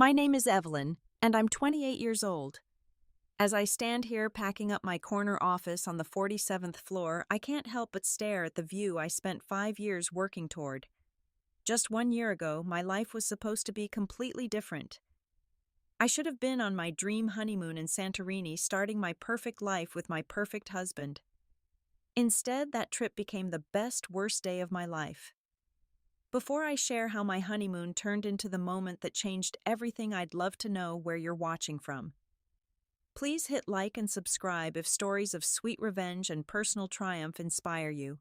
My name is Evelyn, and I'm 28 years old. As I stand here packing up my corner office on the 47th floor, I can't help but stare at the view I spent 5 years working toward. Just 1 year ago, my life was supposed to be completely different. I should have been on my dream honeymoon in Santorini, starting my perfect life with my perfect husband. Instead, that trip became the best, worst day of my life. Before I share how my honeymoon turned into the moment that changed everything, I'd love to know where you're watching from. Please hit like and subscribe if stories of sweet revenge and personal triumph inspire you.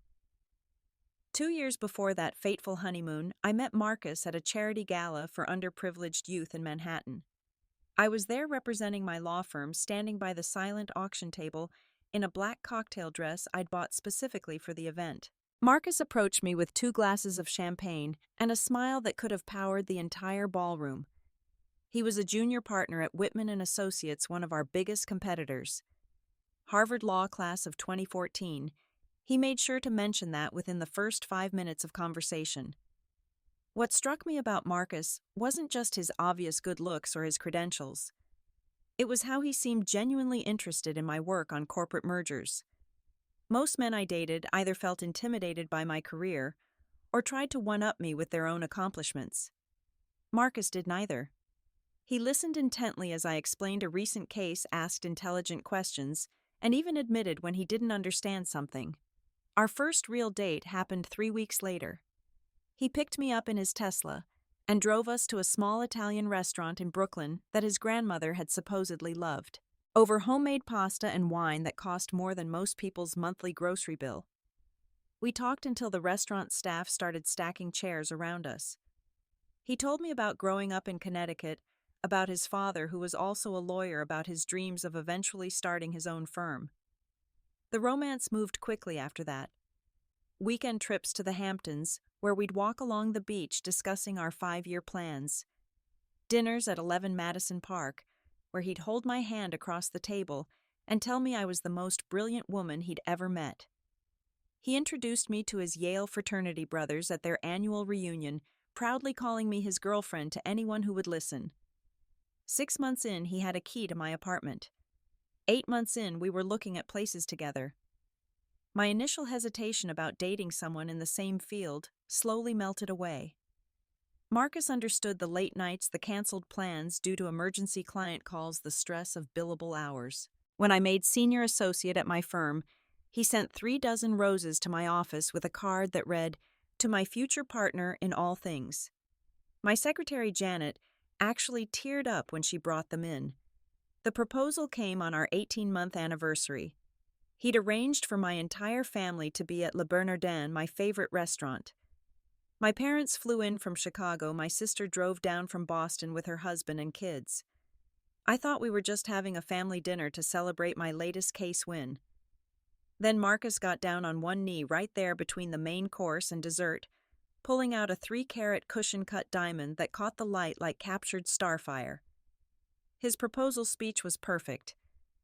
2 years before that fateful honeymoon, I met Marcus at a charity gala for underprivileged youth in Manhattan. I was there representing my law firm, standing by the silent auction table in a black cocktail dress I'd bought specifically for the event. Marcus approached me with 2 glasses of champagne and a smile that could have powered the entire ballroom. He was a junior partner at Whitman & Associates, one of our biggest competitors. Harvard Law class of 2014, he made sure to mention that within the first 5 minutes of conversation. What struck me about Marcus wasn't just his obvious good looks or his credentials. It was how he seemed genuinely interested in my work on corporate mergers. Most men I dated either felt intimidated by my career or tried to one-up me with their own accomplishments. Marcus did neither. He listened intently as I explained a recent case, asked intelligent questions, and even admitted when he didn't understand something. Our first real date happened 3 weeks later. He picked me up in his Tesla and drove us to a small Italian restaurant in Brooklyn that his grandmother had supposedly loved, over homemade pasta and wine that cost more than most people's monthly grocery bill. We talked until the restaurant staff started stacking chairs around us. He told me about growing up in Connecticut, about his father who was also a lawyer, about his dreams of eventually starting his own firm. The romance moved quickly after that. Weekend trips to the Hamptons, where we'd walk along the beach discussing our 5-year plans. Dinners at 11 Madison Park, where he'd hold my hand across the table and tell me I was the most brilliant woman he'd ever met. He introduced me to his Yale fraternity brothers at their annual reunion, proudly calling me his girlfriend to anyone who would listen. 6 months in, he had a key to my apartment. 8 months in, we were looking at places together. My initial hesitation about dating someone in the same field slowly melted away. Marcus understood the late nights, the canceled plans due to emergency client calls, the stress of billable hours. When I made senior associate at my firm, he sent 36 roses to my office with a card that read, "To my future partner in all things." My secretary, Janet, actually teared up when she brought them in. The proposal came on our 18-month anniversary. He'd arranged for my entire family to be at Le Bernardin, my favorite restaurant. My parents flew in from Chicago. My sister drove down from Boston with her husband and kids. I thought we were just having a family dinner to celebrate my latest case win. Then Marcus got down on one knee right there between the main course and dessert, pulling out a 3-carat cushion-cut diamond that caught the light like captured starfire. His proposal speech was perfect.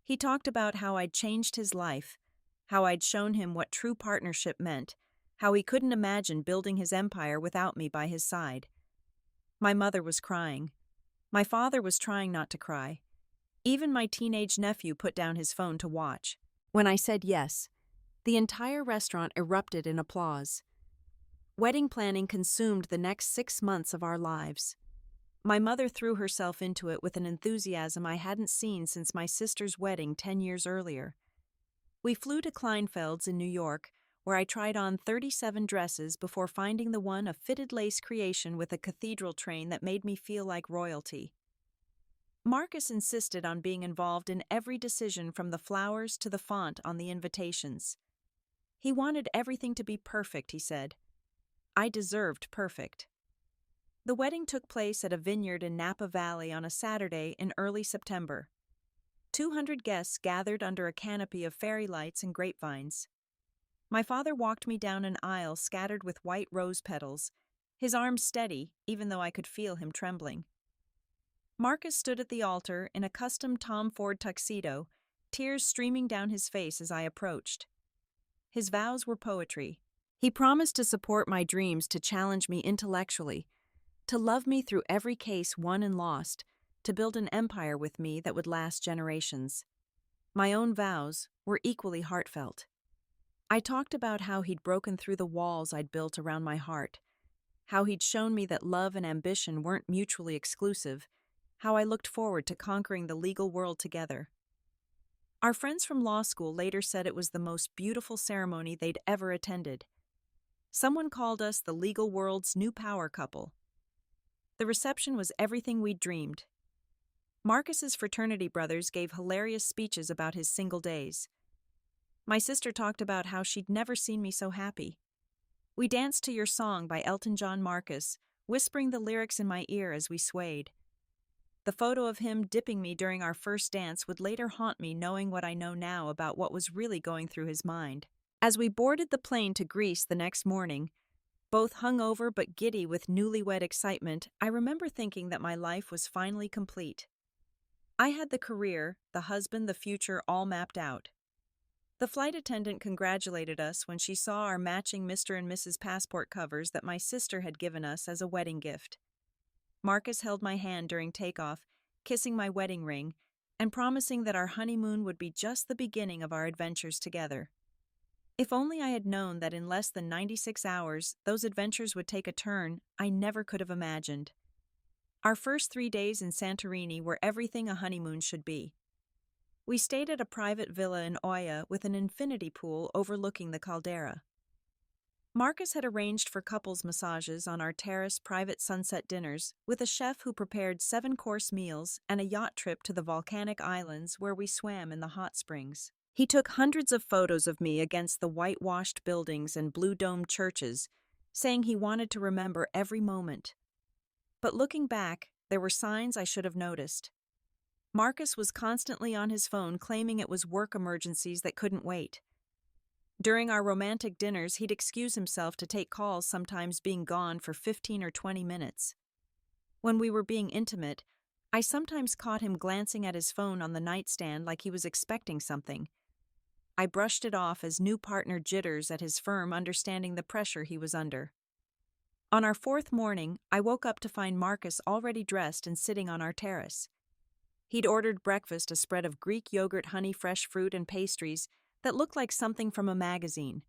He talked about how I'd changed his life, how I'd shown him what true partnership meant, how he couldn't imagine building his empire without me by his side. My mother was crying. My father was trying not to cry. Even my teenage nephew put down his phone to watch. When I said yes, the entire restaurant erupted in applause. Wedding planning consumed the next 6 months of our lives. My mother threw herself into it with an enthusiasm I hadn't seen since my sister's wedding 10 years earlier. We flew to Kleinfeld's in New York, where I tried on 37 dresses before finding the one, a fitted lace creation with a cathedral train that made me feel like royalty. Marcus insisted on being involved in every decision, from the flowers to the font on the invitations. He wanted everything to be perfect, he said. I deserved perfect. The wedding took place at a vineyard in Napa Valley on a Saturday in early September. 200 guests gathered under a canopy of fairy lights and grapevines. My father walked me down an aisle scattered with white rose petals, his arms steady, even though I could feel him trembling. Marcus stood at the altar in a custom Tom Ford tuxedo, tears streaming down his face as I approached. His vows were poetry. He promised to support my dreams, to challenge me intellectually, to love me through every case won and lost, to build an empire with me that would last generations. My own vows were equally heartfelt. I talked about how he'd broken through the walls I'd built around my heart, how he'd shown me that love and ambition weren't mutually exclusive, how I looked forward to conquering the legal world together. Our friends from law school later said it was the most beautiful ceremony they'd ever attended. Someone called us the legal world's new power couple. The reception was everything we'd dreamed. Marcus's fraternity brothers gave hilarious speeches about his single days. My sister talked about how she'd never seen me so happy. We danced to Your Song by Elton John Marcus, whispering the lyrics in my ear as we swayed. The photo of him dipping me during our first dance would later haunt me, knowing what I know now about what was really going through his mind. As we boarded the plane to Greece the next morning, both hungover but giddy with newlywed excitement, I remember thinking that my life was finally complete. I had the career, the husband, the future all mapped out. The flight attendant congratulated us when she saw our matching Mr. and Mrs. passport covers that my sister had given us as a wedding gift. Marcus held my hand during takeoff, kissing my wedding ring, and promising that our honeymoon would be just the beginning of our adventures together. If only I had known that in less than 96 hours, those adventures would take a turn I never could have imagined. Our first 3 days in Santorini were everything a honeymoon should be. We stayed at a private villa in Oia with an infinity pool overlooking the caldera. Marcus had arranged for couples massages on our terrace private sunset dinners with a chef who prepared 7-course meals and a yacht trip to the volcanic islands where we swam in the hot springs. He took hundreds of photos of me against the whitewashed buildings and blue-domed churches, saying he wanted to remember every moment. But looking back, there were signs I should have noticed. Marcus was constantly on his phone claiming it was work emergencies that couldn't wait. During our romantic dinners, he'd excuse himself to take calls, sometimes being gone for 15 or 20 minutes. When we were being intimate, I sometimes caught him glancing at his phone on the nightstand like he was expecting something. I brushed it off as new partner jitters at his firm, understanding the pressure he was under. On our 4th morning, I woke up to find Marcus already dressed and sitting on our terrace. He'd ordered breakfast, a spread of Greek yogurt, honey, fresh fruit, and pastries that looked like something from a magazine.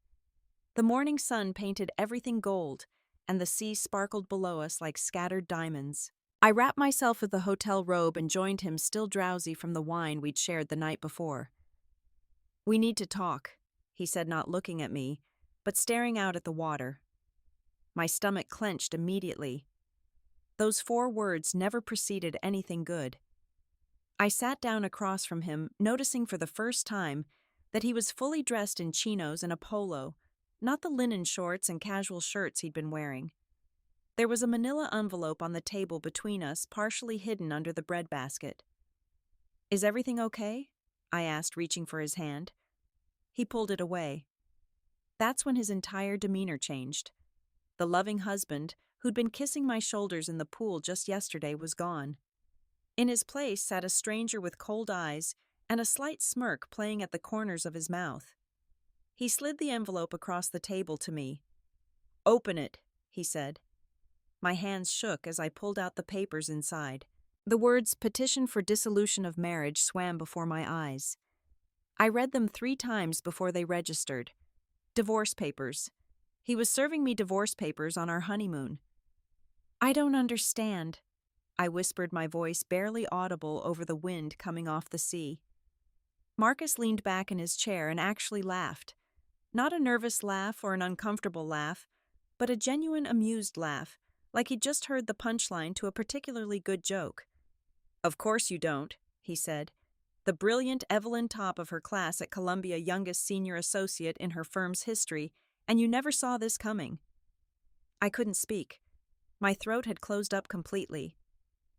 The morning sun painted everything gold, and the sea sparkled below us like scattered diamonds. I wrapped myself with the hotel robe and joined him, still drowsy from the wine we'd shared the night before. "We need to talk," he said, not looking at me, but staring out at the water. My stomach clenched immediately. Those 4 words never preceded anything good. I sat down across from him, noticing for the first time that he was fully dressed in chinos and a polo, not the linen shorts and casual shirts he'd been wearing. There was a manila envelope on the table between us, partially hidden under the breadbasket. "Is everything okay?" I asked, reaching for his hand. He pulled it away. That's when his entire demeanor changed. The loving husband, who'd been kissing my shoulders in the pool just yesterday, was gone. In his place sat a stranger with cold eyes and a slight smirk playing at the corners of his mouth. He slid the envelope across the table to me. "Open it," he said. My hands shook as I pulled out the papers inside. The words "petition for dissolution of marriage" swam before my eyes. I read them 3 times before they registered. Divorce papers. He was serving me divorce papers on our honeymoon. "I don't understand," I whispered, my voice barely audible over the wind coming off the sea. Marcus leaned back in his chair and actually laughed. Not a nervous laugh or an uncomfortable laugh, but a genuine amused laugh, like he'd just heard the punchline to a particularly good joke. "Of course you don't," he said. "The brilliant Evelyn, top of her class at Columbia, youngest senior associate in her firm's history, and you never saw this coming." I couldn't speak. My throat had closed up completely.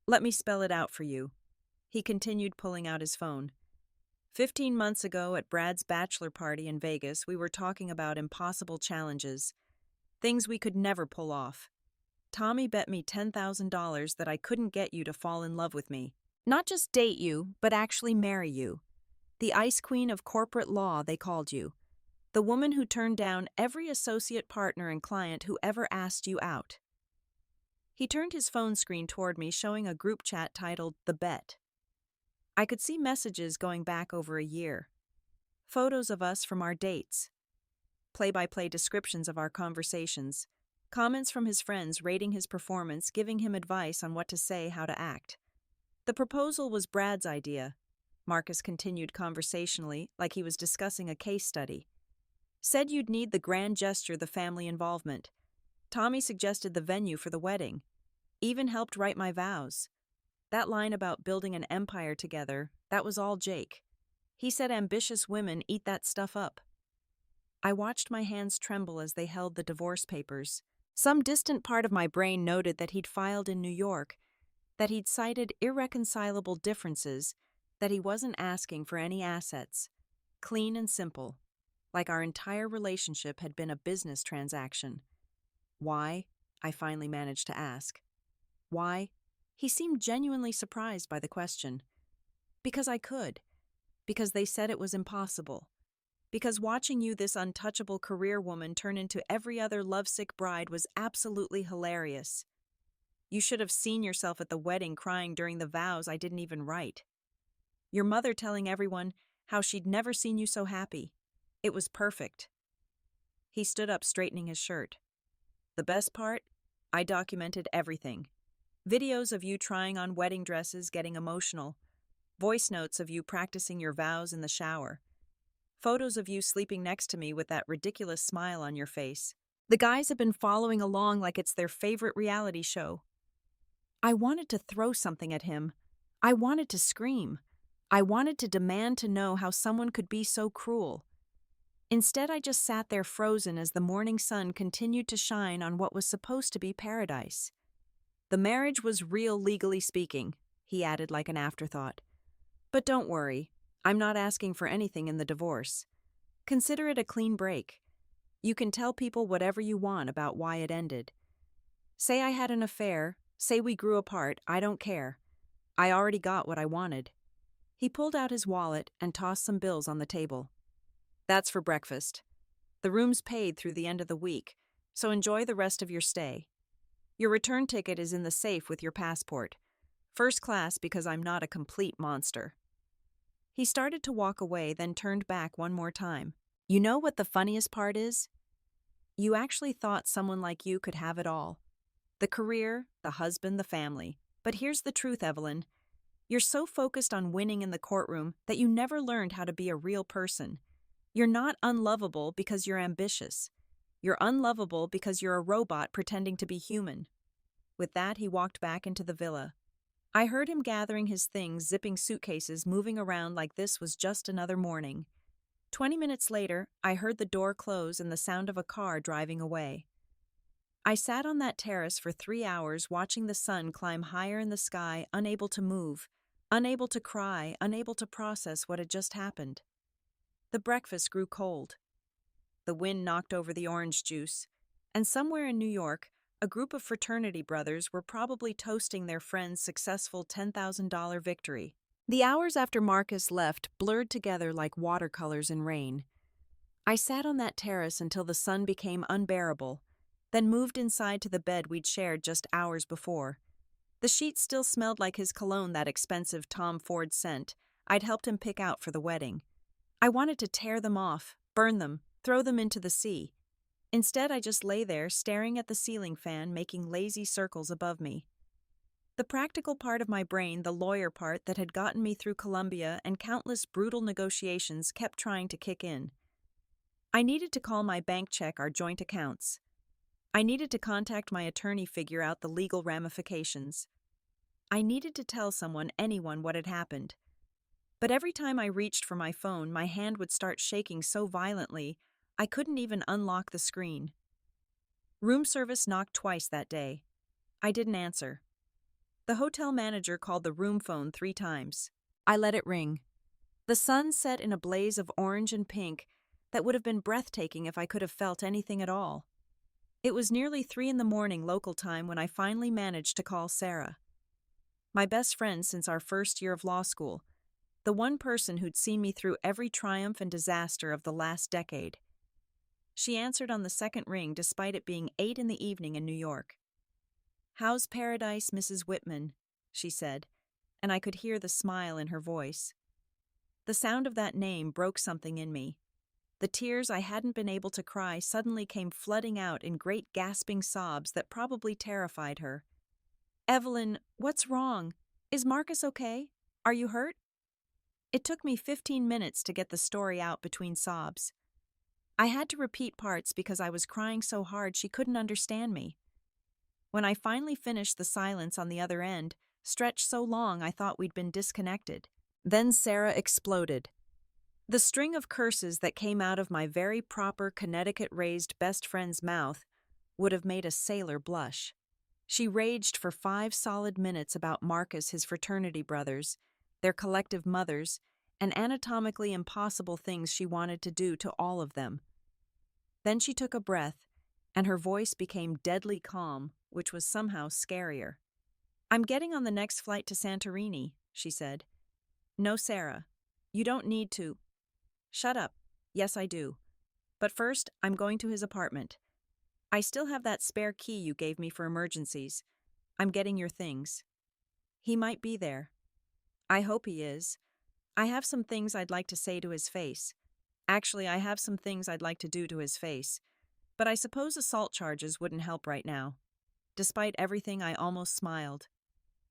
"Let me spell it out for you," he continued, pulling out his phone. 15 months ago at Brad's bachelor party in Vegas, we were talking about impossible challenges, things we could never pull off. Tommy bet me $10,000 that I couldn't get you to fall in love with me. Not just date you, but actually marry you. The ice queen of corporate law, they called you. The woman who turned down every associate partner and client who ever asked you out. He turned his phone screen toward me, showing a group chat titled The Bet. I could see messages going back over a year. Photos of us from our dates. Play-by-play descriptions of our conversations. Comments from his friends rating his performance, giving him advice on what to say, how to act. The proposal was Brad's idea. Marcus continued conversationally, like he was discussing a case study. Said you'd need the grand gesture, the family involvement. Tommy suggested the venue for the wedding. Even helped write my vows. That line about building an empire together, that was all Jake. He said ambitious women eat that stuff up. I watched my hands tremble as they held the divorce papers. Some distant part of my brain noted that he'd filed in New York, that he'd cited irreconcilable differences, that he wasn't asking for any assets. Clean and simple, like our entire relationship had been a business transaction. Why? I finally managed to ask. Why? He seemed genuinely surprised by the question. Because I could. Because they said it was impossible. Because watching you, this untouchable career woman, turn into every other lovesick bride was absolutely hilarious. You should have seen yourself at the wedding crying during the vows I didn't even write. Your mother telling everyone how she'd never seen you so happy. It was perfect. He stood up, straightening his shirt. The best part? I documented everything. Videos of you trying on wedding dresses, getting emotional. Voice notes of you practicing your vows in the shower. Photos of you sleeping next to me with that ridiculous smile on your face. The guys have been following along like it's their favorite reality show. I wanted to throw something at him. I wanted to scream. I wanted to demand to know how someone could be so cruel. Instead, I just sat there frozen as the morning sun continued to shine on what was supposed to be paradise. The marriage was real, legally speaking, he added like an afterthought. But don't worry, I'm not asking for anything in the divorce. Consider it a clean break. You can tell people whatever you want about why it ended. Say I had an affair, say we grew apart, I don't care. I already got what I wanted. He pulled out his wallet and tossed some bills on the table. That's for breakfast. The room's paid through the end of the week, so enjoy the rest of your stay. Your return ticket is in the safe with your passport. First class because I'm not a complete monster. He started to walk away, then turned back one more time. You know what the funniest part is? You actually thought someone like you could have it all. The career, the husband, the family. But here's the truth, Evelyn. You're so focused on winning in the courtroom that you never learned how to be a real person. You're not unlovable because you're ambitious. You're unlovable because you're a robot pretending to be human. With that, he walked back into the villa. I heard him gathering his things, zipping suitcases, moving around like this was just another morning. 20 minutes later, I heard the door close and the sound of a car driving away. I sat on that terrace for 3 hours watching the sun climb higher in the sky, unable to move, unable to cry, unable to process what had just happened. The breakfast grew cold. The wind knocked over the orange juice, and somewhere in New York, a group of fraternity brothers were probably toasting their friend's successful $10,000 victory. The hours after Marcus left blurred together like watercolors in rain. I sat on that terrace until the sun became unbearable, then moved inside to the bed we'd shared just hours before. The sheets still smelled like his cologne, that expensive Tom Ford scent I'd helped him pick out for the wedding. I wanted to tear them off, burn them, throw them into the sea. Instead, I just lay there staring at the ceiling fan making lazy circles above me. The practical part of my brain, the lawyer part that had gotten me through Columbia and countless brutal negotiations, kept trying to kick in. I needed to call my bank, check our joint accounts. I needed to contact my attorney, figure out the legal ramifications. I needed to tell someone, anyone, what had happened. But every time I reached for my phone, my hand would start shaking so violently, I couldn't even unlock the screen. Room service knocked twice that day. I didn't answer. The hotel manager called the room phone 3 times. I let it ring. The sun set in a blaze of orange and pink that would have been breathtaking if I could have felt anything at all. It was nearly 3 in the morning local time when I finally managed to call Sarah. My best friend since our first year of law school. The one person who'd seen me through every triumph and disaster of the last decade. She answered on the second ring despite it being 8 in the evening in New York. "How's paradise, Mrs. Whitman?" she said, and I could hear the smile in her voice. The sound of that name broke something in me. The tears I hadn't been able to cry suddenly came flooding out in great gasping sobs that probably terrified her. "Evelyn, what's wrong? Is Marcus okay? Are you hurt?" It took me 15 minutes to get the story out between sobs. I had to repeat parts because I was crying so hard she couldn't understand me. When I finally finished, the silence on the other end stretched so long I thought we'd been disconnected. Then Sarah exploded. The string of curses that came out of my very proper Connecticut-raised best friend's mouth would have made a sailor blush. She raged for 5 solid minutes about Marcus, his fraternity brothers, their collective mothers, and anatomically impossible things she wanted to do to all of them. Then she took a breath, and her voice became deadly calm, which was somehow scarier. "I'm getting on the next flight to Santorini," she said. "No, Sarah. You don't need to." "Shut up. Yes, I do. But first, I'm going to his apartment. I still have that spare key you gave me for emergencies. I'm getting your things. He might be there. I hope he is. I have some things I'd like to say to his face. Actually, I have some things I'd like to do to his face. But I suppose assault charges wouldn't help right now." Despite everything, I almost smiled.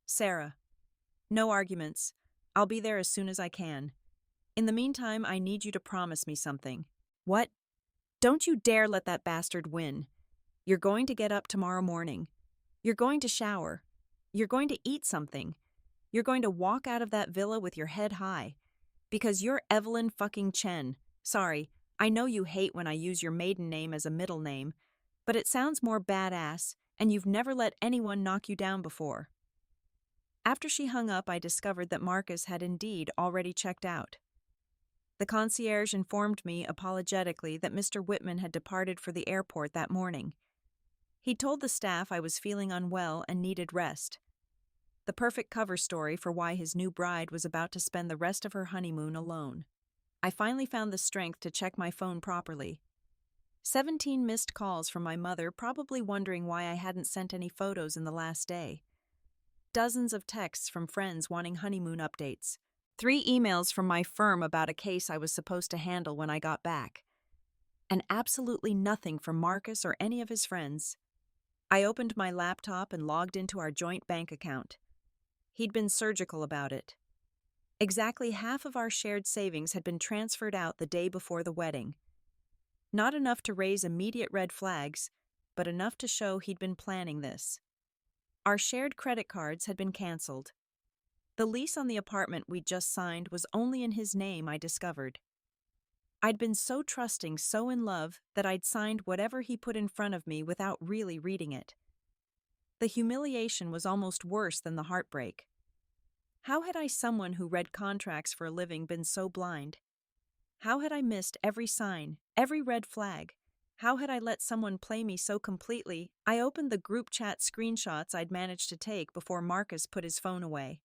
"Sarah, no arguments. I'll be there as soon as I can. In the meantime, I need you to promise me something." "What?" "Don't you dare let that bastard win. You're going to get up tomorrow morning. You're going to shower. You're going to eat something. You're going to walk out of that villa with your head high. Because you're Evelyn fucking Chen. Sorry, I know you hate when I use your maiden name as a middle name, but it sounds more badass, and you've never let anyone knock you down before." After she hung up, I discovered that Marcus had indeed already checked out. The concierge informed me apologetically that Mr. Whitman had departed for the airport that morning. He told the staff I was feeling unwell and needed rest. The perfect cover story for why his new bride was about to spend the rest of her honeymoon alone. I finally found the strength to check my phone properly. 17 missed calls from my mother, probably wondering why I hadn't sent any photos in the last day. Dozens of texts from friends wanting honeymoon updates. 3 emails from my firm about a case I was supposed to handle when I got back. And absolutely nothing from Marcus or any of his friends. I opened my laptop and logged into our joint bank account. He'd been surgical about it. Exactly half of our shared savings had been transferred out the day before the wedding. Not enough to raise immediate red flags, but enough to show he'd been planning this. Our shared credit cards had been canceled. The lease on the apartment we'd just signed was only in his name, I discovered. I'd been so trusting, so in love, that I'd signed whatever he put in front of me without really reading it. The humiliation was almost worse than the heartbreak. How had I, someone who read contracts for a living, been so blind? How had I missed every sign, every red flag? How had I let someone play me so completely? I opened the group chat screenshots I'd managed to take before Marcus put his phone away.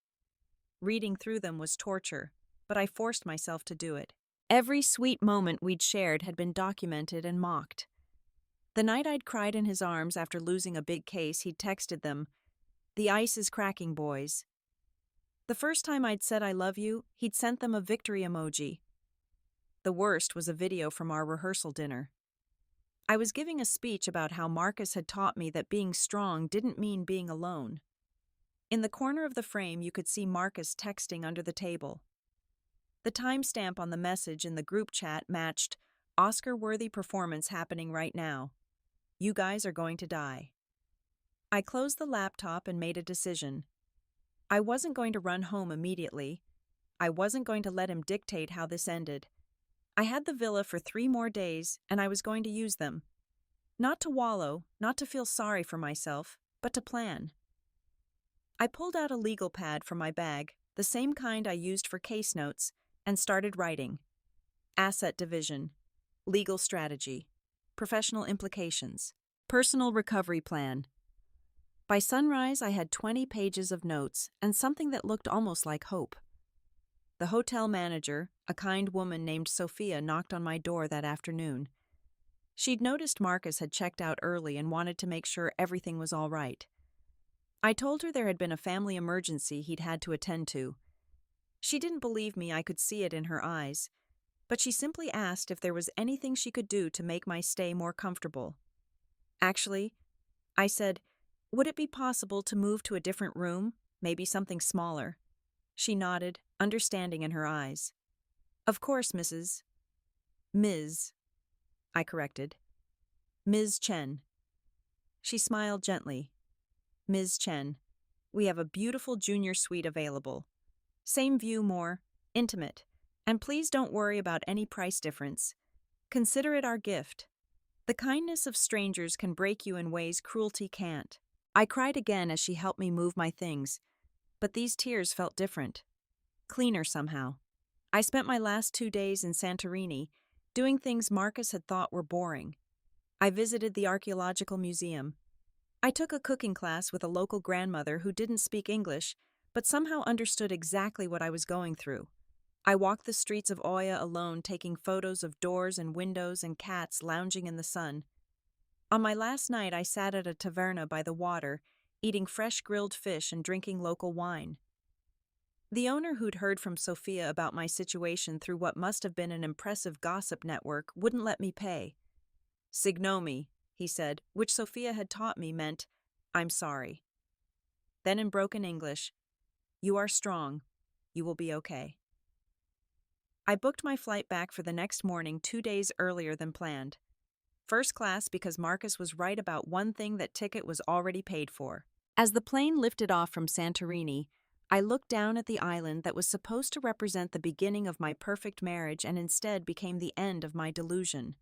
Reading through them was torture, but I forced myself to do it. Every sweet moment we'd shared had been documented and mocked. The night I'd cried in his arms after losing a big case, he'd texted them, "The ice is cracking, boys." The first time I'd said "I love you," he'd sent them a victory emoji. The worst was a video from our rehearsal dinner. I was giving a speech about how Marcus had taught me that being strong didn't mean being alone. In the corner of the frame, you could see Marcus texting under the table. The timestamp on the message in the group chat matched "Oscar-worthy performance happening right now. You guys are going to die." I closed the laptop and made a decision. I wasn't going to run home immediately. I wasn't going to let him dictate how this ended. I had the villa for 3 more days, and I was going to use them. Not to wallow, not to feel sorry for myself, but to plan. I pulled out a legal pad from my bag, the same kind I used for case notes, and started writing. Asset division, legal strategy, professional implications, personal recovery plan. By sunrise, I had 20 pages of notes and something that looked almost like hope. The hotel manager, a kind woman named Sophia, knocked on my door that afternoon. She'd noticed Marcus had checked out early and wanted to make sure everything was all right. I told her there had been a family emergency he'd had to attend to. She didn't believe me, I could see it in her eyes, but she simply asked if there was anything she could do to make my stay more comfortable. Actually, I said, would it be possible to move to a different room, maybe something smaller? She nodded, understanding in her eyes. Of course, Ms. I corrected. Ms. Chen. She smiled gently. Ms. Chen, we have a beautiful junior suite available. Same view, more intimate. And please don't worry about any price difference. Consider it our gift. The kindness of strangers can break you in ways cruelty can't. I cried again as she helped me move my things, but these tears felt different. Cleaner somehow. I spent my last 2 days in Santorini, doing things Marcus had thought were boring. I visited the archaeological museum. I took a cooking class with a local grandmother who didn't speak English, but somehow understood exactly what I was going through. I walked the streets of Oya alone, taking photos of doors and windows and cats lounging in the sun. On my last night, I sat at a taverna by the water, eating fresh grilled fish and drinking local wine. The owner, who'd heard from Sophia about my situation through what must have been an impressive gossip network, wouldn't let me pay. Signomi, he said, which Sophia had taught me meant, I'm sorry. Then in broken English, you are strong. You will be okay. I booked my flight back for the next morning 2 days earlier than planned. First class because Marcus was right about one thing: that ticket was already paid for. As the plane lifted off from Santorini, I looked down at the island that was supposed to represent the beginning of my perfect marriage and instead became the end of my delusion.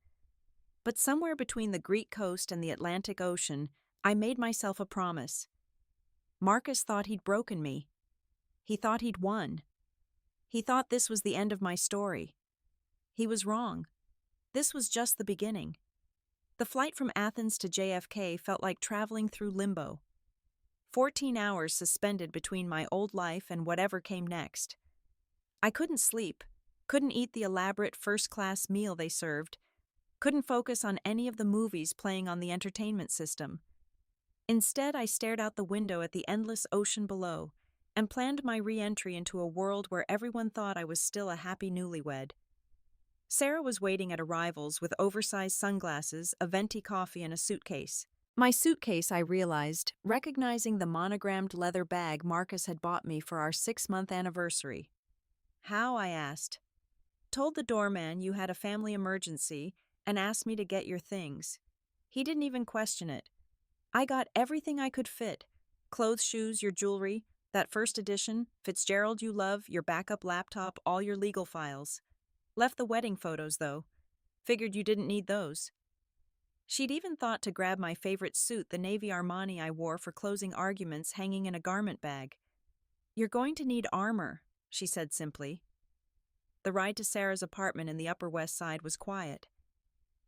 But somewhere between the Greek coast and the Atlantic Ocean, I made myself a promise. Marcus thought he'd broken me. He thought he'd won. He thought this was the end of my story. He was wrong. This was just the beginning. The flight from Athens to JFK felt like traveling through limbo. 14 hours suspended between my old life and whatever came next. I couldn't sleep, couldn't eat the elaborate first-class meal they served, couldn't focus on any of the movies playing on the entertainment system. Instead, I stared out the window at the endless ocean below and planned my re-entry into a world where everyone thought I was still a happy newlywed. Sarah was waiting at arrivals with oversized sunglasses, a venti coffee, and a suitcase. My suitcase, I realized, recognizing the monogrammed leather bag Marcus had bought me for our 6-month anniversary. How? I asked. Told the doorman you had a family emergency and asked me to get your things. He didn't even question it. I got everything I could fit. Clothes, shoes, your jewelry, that first edition, Fitzgerald you love, your backup laptop, all your legal files. Left the wedding photos, though. Figured you didn't need those. She'd even thought to grab my favorite suit, the navy Armani I wore for closing arguments, hanging in a garment bag. You're going to need armor, she said simply. The ride to Sarah's apartment in the Upper West Side was quiet.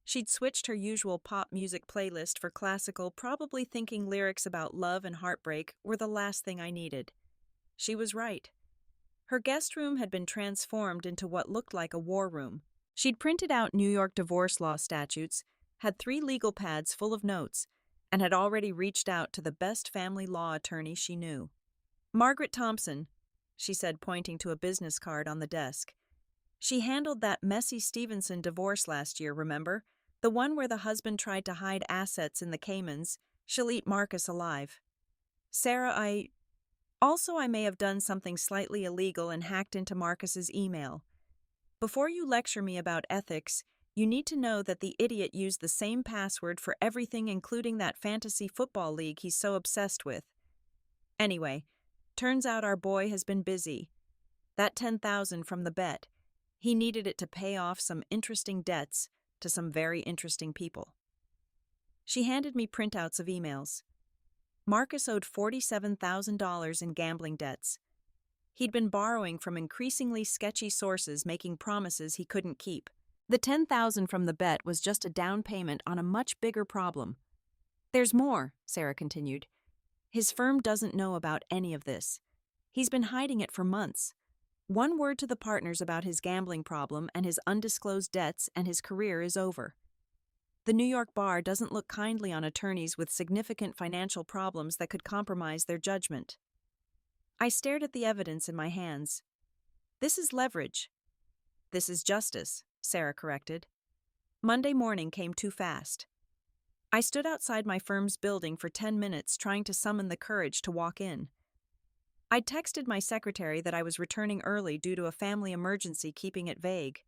She'd switched her usual pop music playlist for classical, probably thinking lyrics about love and heartbreak were the last thing I needed. She was right. Her guest room had been transformed into what looked like a war room. She'd printed out New York divorce law statutes, had 3 legal pads full of notes, and had already reached out to the best family law attorney she knew. Margaret Thompson, she said, pointing to a business card on the desk. She handled that messy Stevenson divorce last year, remember? The one where the husband tried to hide assets in the Caymans. She'll eat Marcus alive. Sarah, I may have done something slightly illegal and hacked into Marcus's email. Before you lecture me about ethics, you need to know that the idiot used the same password for everything, including that fantasy football league he's so obsessed with. Anyway, turns out our boy has been busy. That $10,000 from the bet, he needed it to pay off some interesting debts to some very interesting people. She handed me printouts of emails. Marcus owed $47,000 in gambling debts. He'd been borrowing from increasingly sketchy sources, making promises he couldn't keep. The $10,000 from the bet was just a down payment on a much bigger problem. There's more, Sarah continued. His firm doesn't know about any of this. He's been hiding it for months. One word to the partners about his gambling problem and his undisclosed debts, and his career is over. The New York bar doesn't look kindly on attorneys with significant financial problems that could compromise their judgment. I stared at the evidence in my hands. This is leverage. This is justice, Sarah corrected. Monday morning came too fast. I stood outside my firm's building for 10 minutes trying to summon the courage to walk in. I'd texted my secretary that I was returning early due to a family emergency, keeping it vague.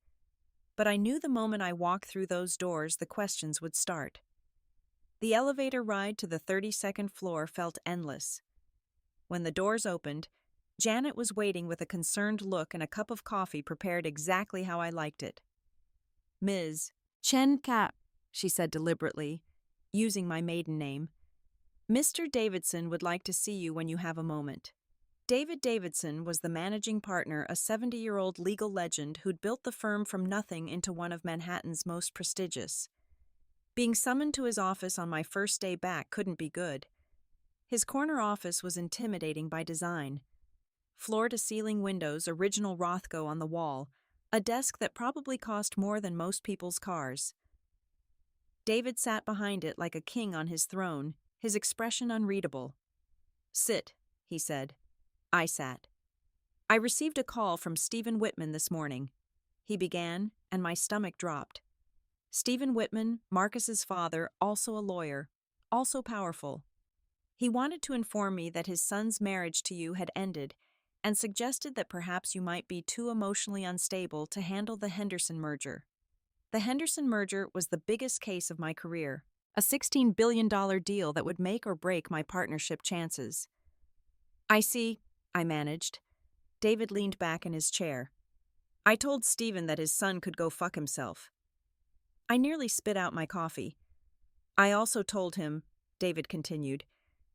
But I knew the moment I walked through those doors, the questions would start. The elevator ride to the 32nd floor felt endless. When the doors opened, Janet was waiting with a concerned look and a cup of coffee prepared exactly how I liked it. "Ms. Chen Cap," she said deliberately, using my maiden name. "Mr. Davidson would like to see you when you have a moment." David Davidson was the managing partner, a 70-year-old legal legend who'd built the firm from nothing into one of Manhattan's most prestigious. Being summoned to his office on my first day back couldn't be good. His corner office was intimidating by design. Floor-to-ceiling windows, original Rothko on the wall, a desk that probably cost more than most people's cars. David sat behind it like a king on his throne, his expression unreadable. "Sit," he said. I sat. "I received a call from Stephen Whitman this morning," he began, and my stomach dropped. Stephen Whitman, Marcus's father, also a lawyer, also powerful. He wanted to inform me that his son's marriage to you had ended and suggested that perhaps you might be too emotionally unstable to handle the Henderson merger. The Henderson merger was the biggest case of my career, a $16 billion deal that would make or break my partnership chances. "I see," I managed. David leaned back in his chair. "I told Stephen that his son could go fuck himself." I nearly spit out my coffee. "I also told him," David continued,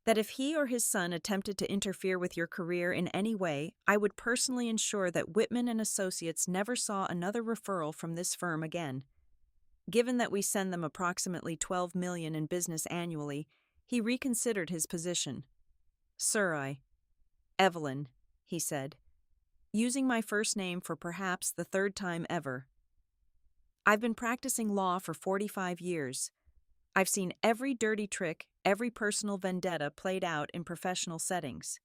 "that if he or his son attempted to interfere with your career in any way, I would personally ensure that Whitman and Associates never saw another referral from this firm again." Given that we send them approximately $12 million in business annually, he reconsidered his position. "Sir, Evelyn," he said, using my first name for perhaps the third time ever. "I've been practicing law for 45 years. I've seen every dirty trick, every personal vendetta played out in professional settings.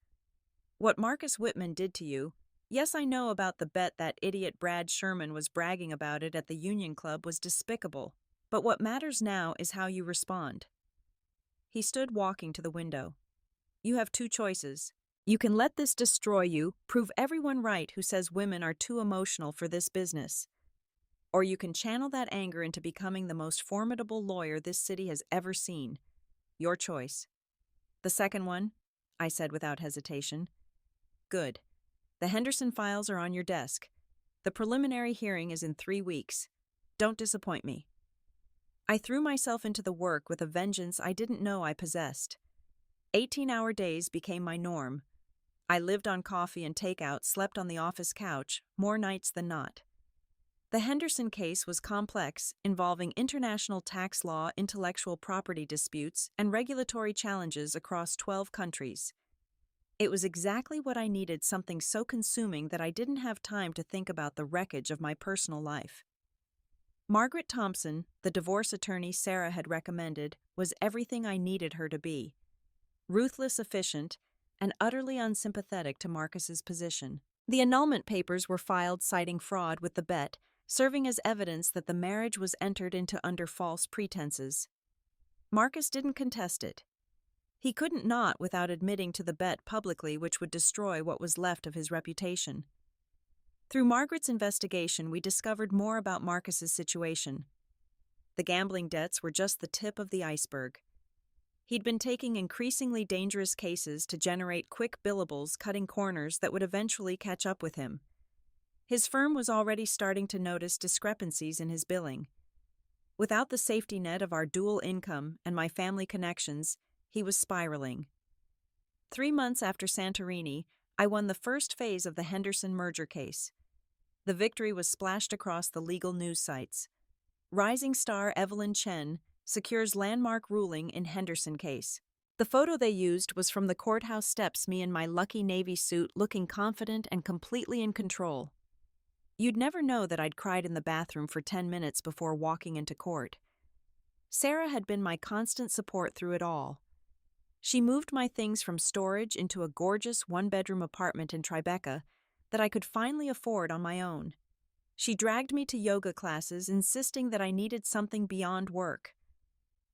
What Marcus Whitman did to you, yes, I know about the bet that idiot Brad Sherman was bragging about it at the Union Club, was despicable, but what matters now is how you respond." He stood walking to the window. "You have two choices. You can let this destroy you, prove everyone right who says women are too emotional for this business. Or you can channel that anger into becoming the most formidable lawyer this city has ever seen. Your choice." "The second one," I said without hesitation. "Good. The Henderson files are on your desk. The preliminary hearing is in 3 weeks. Don't disappoint me." I threw myself into the work with a vengeance I didn't know I possessed. 18-hour days became my norm. I lived on coffee and takeout, slept on the office couch, more nights than not. The Henderson case was complex, involving international tax law, intellectual property disputes, and regulatory challenges across 12 countries. It was exactly what I needed, something so consuming that I didn't have time to think about the wreckage of my personal life. Margaret Thompson, the divorce attorney Sarah had recommended, was everything I needed her to be. Ruthless, efficient, and utterly unsympathetic to Marcus's position. The annulment papers were filed citing fraud with the bet, serving as evidence that the marriage was entered into under false pretenses. Marcus didn't contest it. He couldn't not without admitting to the bet publicly, which would destroy what was left of his reputation. Through Margaret's investigation, we discovered more about Marcus's situation. The gambling debts were just the tip of the iceberg. He'd been taking increasingly dangerous cases to generate quick billables, cutting corners that would eventually catch up with him. His firm was already starting to notice discrepancies in his billing. Without the safety net of our dual income and my family connections, he was spiraling. 3 months after Santorini, I won the first phase of the Henderson merger case. The victory was splashed across the legal news sites. Rising star Evelyn Chen secures landmark ruling in Henderson case. The photo they used was from the courthouse steps, me in my lucky navy suit, looking confident and completely in control. You'd never know that I'd cried in the bathroom for 10 minutes before walking into court. Sarah had been my constant support through it all. She moved my things from storage into a gorgeous one-bedroom apartment in Tribeca that I could finally afford on my own. She dragged me to yoga classes, insisting that I needed something beyond work.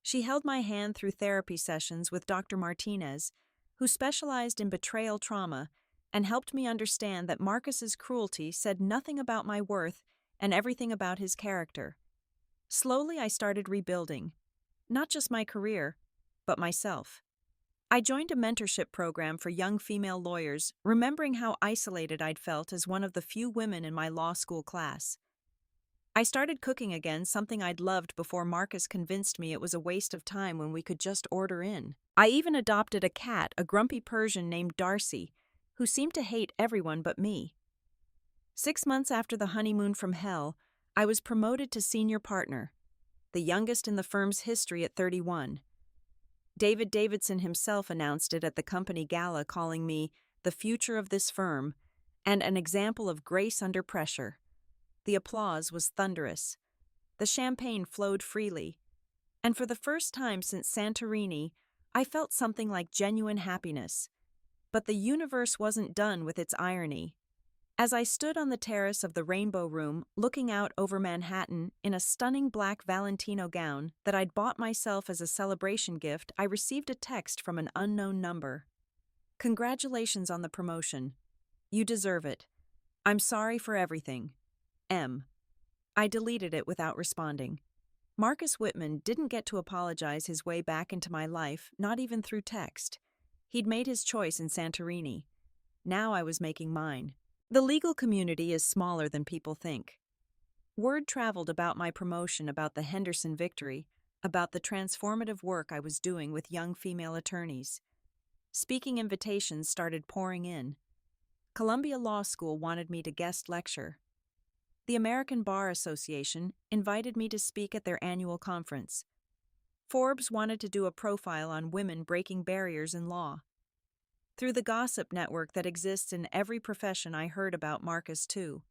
She held my hand through therapy sessions with Dr. Martinez, who specialized in betrayal trauma, and helped me understand that Marcus's cruelty said nothing about my worth and everything about his character. Slowly, I started rebuilding, not just my career, but myself. I joined a mentorship program for young female lawyers, remembering how isolated I'd felt as one of the few women in my law school class. I started cooking again, something I'd loved before Marcus convinced me it was a waste of time when we could just order in. I even adopted a cat, a grumpy Persian named Darcy, who seemed to hate everyone but me. 6 months after the honeymoon from hell, I was promoted to senior partner, the youngest in the firm's history at 31. David Davidson himself announced it at the company gala, calling me the future of this firm and an example of grace under pressure. The applause was thunderous. The champagne flowed freely. And for the first time since Santorini, I felt something like genuine happiness. But the universe wasn't done with its irony. As I stood on the terrace of the Rainbow Room, looking out over Manhattan in a stunning black Valentino gown that I'd bought myself as a celebration gift, I received a text from an unknown number. "Congratulations on the promotion. You deserve it. I'm sorry for everything. M." I deleted it without responding. Marcus Whitman didn't get to apologize his way back into my life, not even through text. He'd made his choice in Santorini. Now I was making mine. The legal community is smaller than people think. Word traveled about my promotion, about the Henderson victory, about the transformative work I was doing with young female attorneys. Speaking invitations started pouring in. Columbia Law School wanted me to guest lecture. The American Bar Association invited me to speak at their annual conference. Forbes wanted to do a profile on women breaking barriers in law. Through the gossip network that exists in every profession, I heard about Marcus too.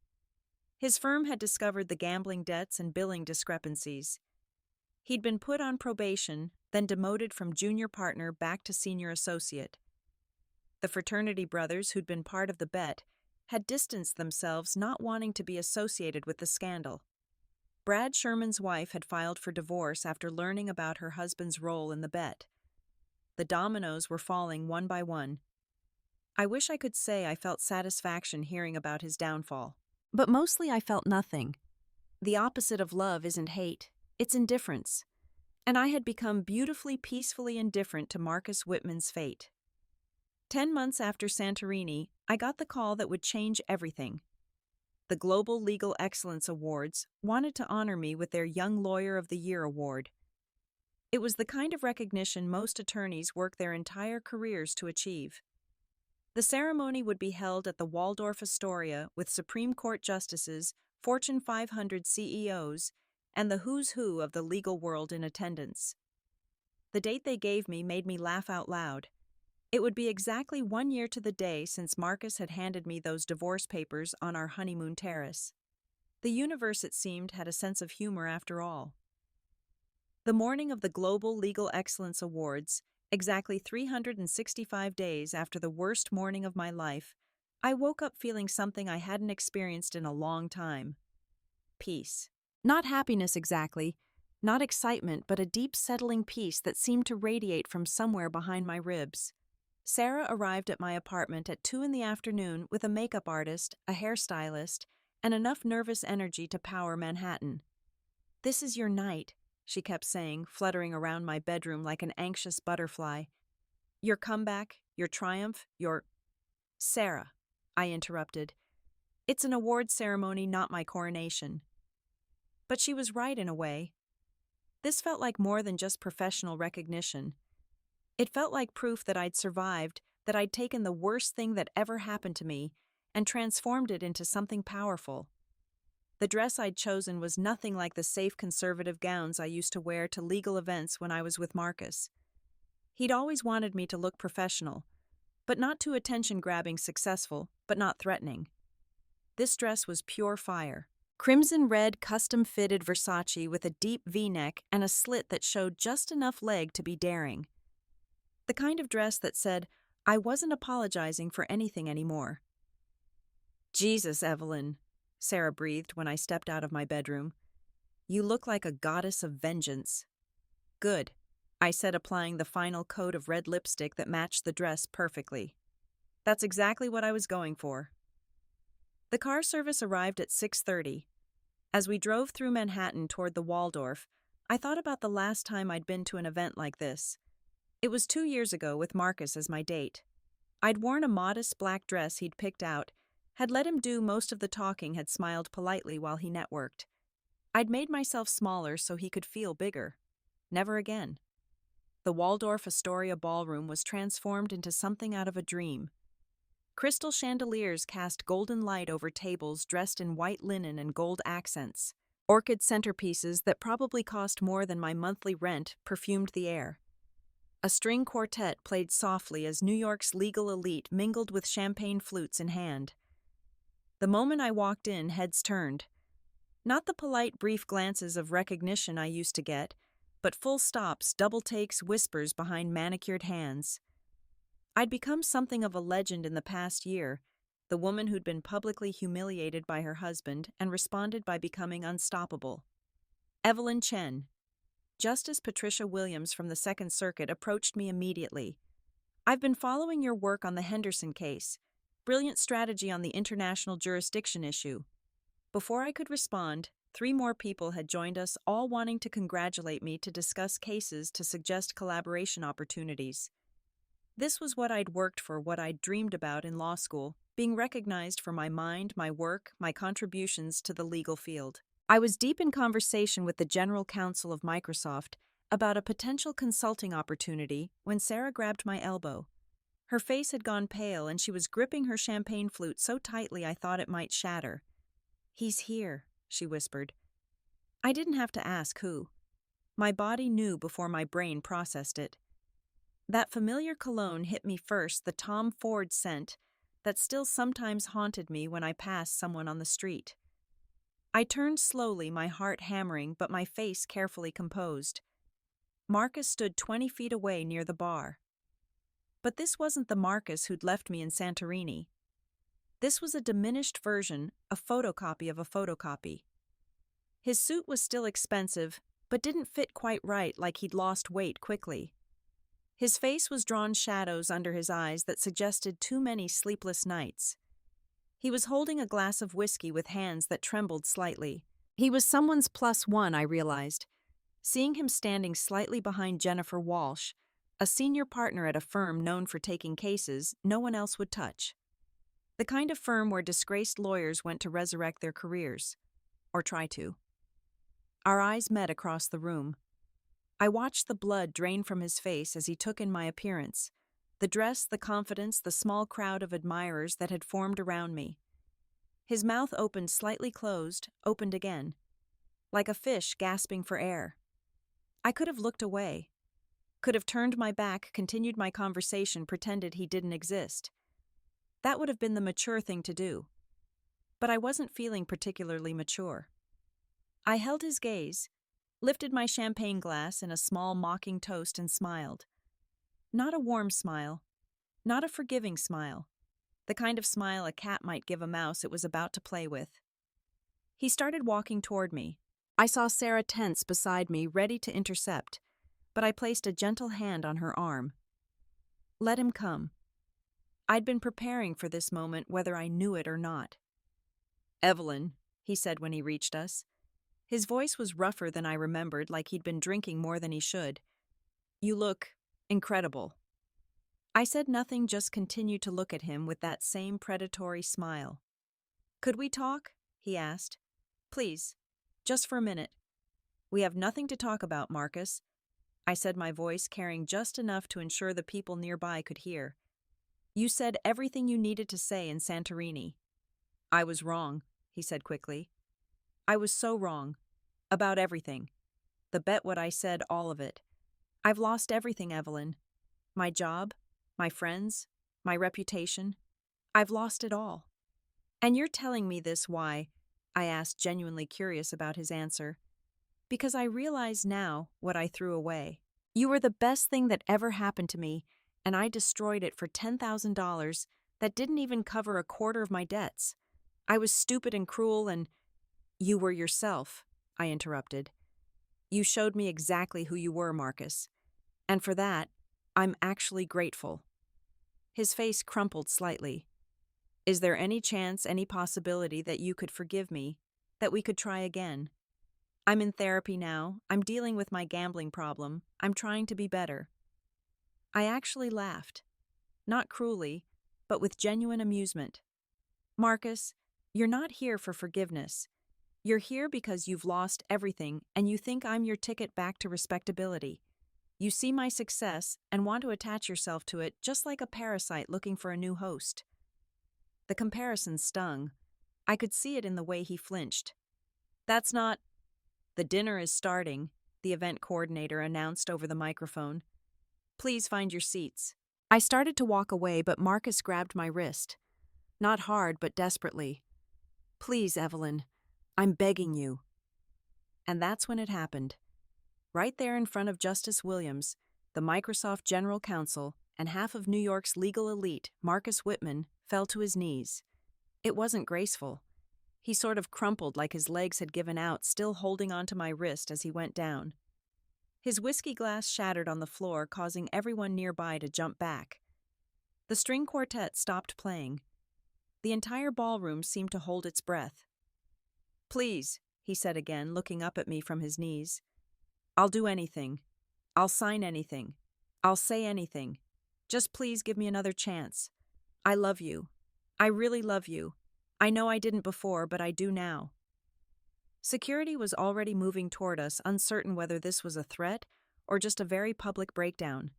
His firm had discovered the gambling debts and billing discrepancies. He'd been put on probation, then demoted from junior partner back to senior associate. The fraternity brothers who'd been part of the bet had distanced themselves, not wanting to be associated with the scandal. Brad Sherman's wife had filed for divorce after learning about her husband's role in the bet. The dominoes were falling one by one. I wish I could say I felt satisfaction hearing about his downfall. But mostly I felt nothing. The opposite of love isn't hate, it's indifference. And I had become beautifully, peacefully indifferent to Marcus Whitman's fate. 10 months after Santorini, I got the call that would change everything. The Global Legal Excellence Awards wanted to honor me with their Young Lawyer of the Year award. It was the kind of recognition most attorneys work their entire careers to achieve. The ceremony would be held at the Waldorf Astoria with Supreme Court justices, Fortune 500 CEOs, and the who's who of the legal world in attendance. The date they gave me made me laugh out loud. It would be exactly 1 year to the day since Marcus had handed me those divorce papers on our honeymoon terrace. The universe, it seemed, had a sense of humor after all. The morning of the Global Legal Excellence Awards, exactly 365 days after the worst morning of my life, I woke up feeling something I hadn't experienced in a long time. Peace. Not happiness exactly, not excitement, but a deep settling peace that seemed to radiate from somewhere behind my ribs. Sarah arrived at my apartment at 2 p.m. with a makeup artist, a hairstylist, and enough nervous energy to power Manhattan. "This is your night," she kept saying, fluttering around my bedroom like an anxious butterfly. "Your comeback, your triumph, your—" "Sarah," I interrupted. "It's an award ceremony, not my coronation." But she was right in a way. This felt like more than just professional recognition. It felt like proof that I'd survived, that I'd taken the worst thing that ever happened to me and transformed it into something powerful. The dress I'd chosen was nothing like the safe conservative gowns I used to wear to legal events when I was with Marcus. He'd always wanted me to look professional, but not too attention-grabbing, successful, but not threatening. This dress was pure fire. Crimson red custom-fitted Versace with a deep V-neck and a slit that showed just enough leg to be daring. The kind of dress that said, I wasn't apologizing for anything anymore. Jesus, Evelyn, Sarah breathed when I stepped out of my bedroom. You look like a goddess of vengeance. Good, I said, applying the final coat of red lipstick that matched the dress perfectly. That's exactly what I was going for. The car service arrived at 6:30. As we drove through Manhattan toward the Waldorf, I thought about the last time I'd been to an event like this. It was 2 years ago with Marcus as my date. I'd worn a modest black dress he'd picked out, had let him do most of the talking, had smiled politely while he networked. I'd made myself smaller so he could feel bigger. Never again. The Waldorf Astoria ballroom was transformed into something out of a dream. Crystal chandeliers cast golden light over tables dressed in white linen and gold accents. Orchid centerpieces that probably cost more than my monthly rent perfumed the air. A string quartet played softly as New York's legal elite mingled with champagne flutes in hand. The moment I walked in, heads turned. Not the polite, brief glances of recognition I used to get, but full stops, double takes, whispers behind manicured hands. I'd become something of a legend in the past year, the woman who'd been publicly humiliated by her husband and responded by becoming unstoppable. Evelyn Chen. Justice Patricia Williams from the Second Circuit approached me immediately. I've been following your work on the Henderson case. Brilliant strategy on the international jurisdiction issue. Before I could respond, 3 more people had joined us, all wanting to congratulate me to discuss cases to suggest collaboration opportunities. This was what I'd worked for, what I'd dreamed about in law school, being recognized for my mind, my work, my contributions to the legal field. I was deep in conversation with the general counsel of Microsoft about a potential consulting opportunity when Sarah grabbed my elbow. Her face had gone pale and she was gripping her champagne flute so tightly I thought it might shatter. He's here, she whispered. I didn't have to ask who. My body knew before my brain processed it. That familiar cologne hit me first, the Tom Ford scent that still sometimes haunted me when I passed someone on the street. I turned slowly, my heart hammering, but my face carefully composed. Marcus stood 20 feet away near the bar. But this wasn't the Marcus who'd left me in Santorini. This was a diminished version, a photocopy of a photocopy. His suit was still expensive, but didn't fit quite right, like he'd lost weight quickly. His face was drawn shadows under his eyes that suggested too many sleepless nights. He was holding a glass of whiskey with hands that trembled slightly. He was someone's +1, I realized, seeing him standing slightly behind Jennifer Walsh, a senior partner at a firm known for taking cases no one else would touch. The kind of firm where disgraced lawyers went to resurrect their careers. Or try to. Our eyes met across the room. I watched the blood drain from his face as he took in my appearance, the dress, the confidence, the small crowd of admirers that had formed around me. His mouth opened, slightly closed, opened again, like a fish gasping for air. I could have looked away, could have turned my back, continued my conversation, pretended he didn't exist. That would have been the mature thing to do. But I wasn't feeling particularly mature. I held his gaze, lifted my champagne glass in a small mocking toast and smiled. Not a warm smile, not a forgiving smile, the kind of smile a cat might give a mouse it was about to play with. He started walking toward me. I saw Sarah tense beside me, ready to intercept, but I placed a gentle hand on her arm. Let him come. I'd been preparing for this moment, whether I knew it or not. Evelyn, he said when he reached us. His voice was rougher than I remembered, like he'd been drinking more than he should. You look incredible. I said nothing, just continued to look at him with that same predatory smile. Could we talk? He asked. Please, just for a minute. We have nothing to talk about, Marcus, I said, my voice carrying just enough to ensure the people nearby could hear. You said everything you needed to say in Santorini. I was wrong, he said quickly. I was so wrong. About everything. The bet what I said, all of it. I've lost everything, Evelyn. My job, my friends, my reputation. I've lost it all. And you're telling me this, why? I asked, genuinely curious about his answer. Because I realize now what I threw away. You were the best thing that ever happened to me, and I destroyed it for $10,000 that didn't even cover a quarter of my debts. I was stupid and cruel and— You were yourself, I interrupted. You showed me exactly who you were, Marcus. And for that, I'm actually grateful. His face crumpled slightly. Is there any chance, any possibility that you could forgive me, that we could try again? I'm in therapy now. I'm dealing with my gambling problem. I'm trying to be better. I actually laughed. Not cruelly, but with genuine amusement. Marcus, you're not here for forgiveness. You're here because you've lost everything and you think I'm your ticket back to respectability. You see my success and want to attach yourself to it just like a parasite looking for a new host. The comparison stung. I could see it in the way he flinched. That's not— The dinner is starting, the event coordinator announced over the microphone. Please find your seats. I started to walk away, but Marcus grabbed my wrist. Not hard, but desperately. Please, Evelyn, I'm begging you. And that's when it happened. Right there in front of Justice Williams, the Microsoft General Counsel, and half of New York's legal elite, Marcus Whitman, fell to his knees. It wasn't graceful. He sort of crumpled like his legs had given out, still holding onto my wrist as he went down. His whiskey glass shattered on the floor, causing everyone nearby to jump back. The string quartet stopped playing. The entire ballroom seemed to hold its breath. Please, he said again, looking up at me from his knees. I'll do anything. I'll sign anything. I'll say anything. Just please give me another chance. I love you. I really love you. I know I didn't before, but I do now. Security was already moving toward us, uncertain whether this was a threat or just a very public breakdown.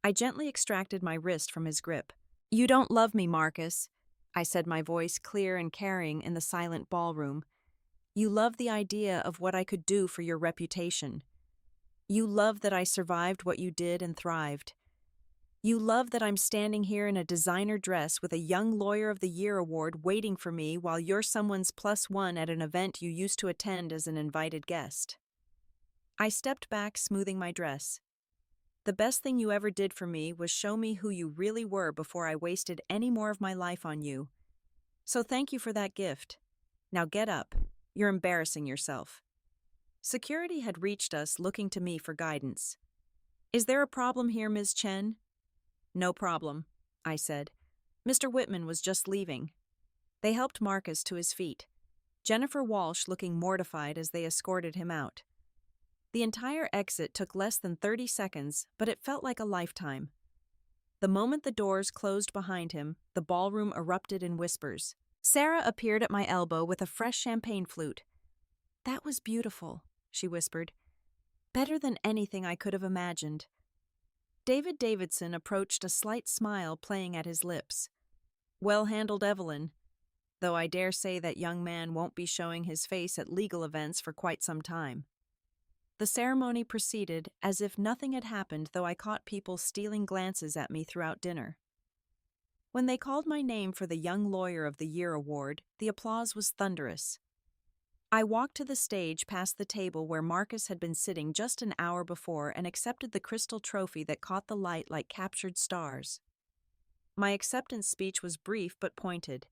I gently extracted my wrist from his grip. You don't love me, Marcus, I said, my voice clear and carrying in the silent ballroom. You love the idea of what I could do for your reputation. You love that I survived what you did and thrived. You love that I'm standing here in a designer dress with a Young Lawyer of the Year award waiting for me while you're someone's +1 at an event you used to attend as an invited guest. I stepped back, smoothing my dress. The best thing you ever did for me was show me who you really were before I wasted any more of my life on you. So thank you for that gift. Now get up. You're embarrassing yourself. Security had reached us, looking to me for guidance. Is there a problem here, Ms. Chen? No problem, I said. Mr. Whitman was just leaving. They helped Marcus to his feet, Jennifer Walsh looking mortified as they escorted him out. The entire exit took less than 30 seconds, but it felt like a lifetime. The moment the doors closed behind him, the ballroom erupted in whispers. Sarah appeared at my elbow with a fresh champagne flute. That was beautiful, she whispered. Better than anything I could have imagined. David Davidson approached, a slight smile playing at his lips. Well handled, Evelyn. Though I dare say that young man won't be showing his face at legal events for quite some time. The ceremony proceeded as if nothing had happened, though I caught people stealing glances at me throughout dinner. When they called my name for the Young Lawyer of the Year award, the applause was thunderous. I walked to the stage past the table where Marcus had been sitting just an hour before and accepted the crystal trophy that caught the light like captured stars. My acceptance speech was brief but pointed.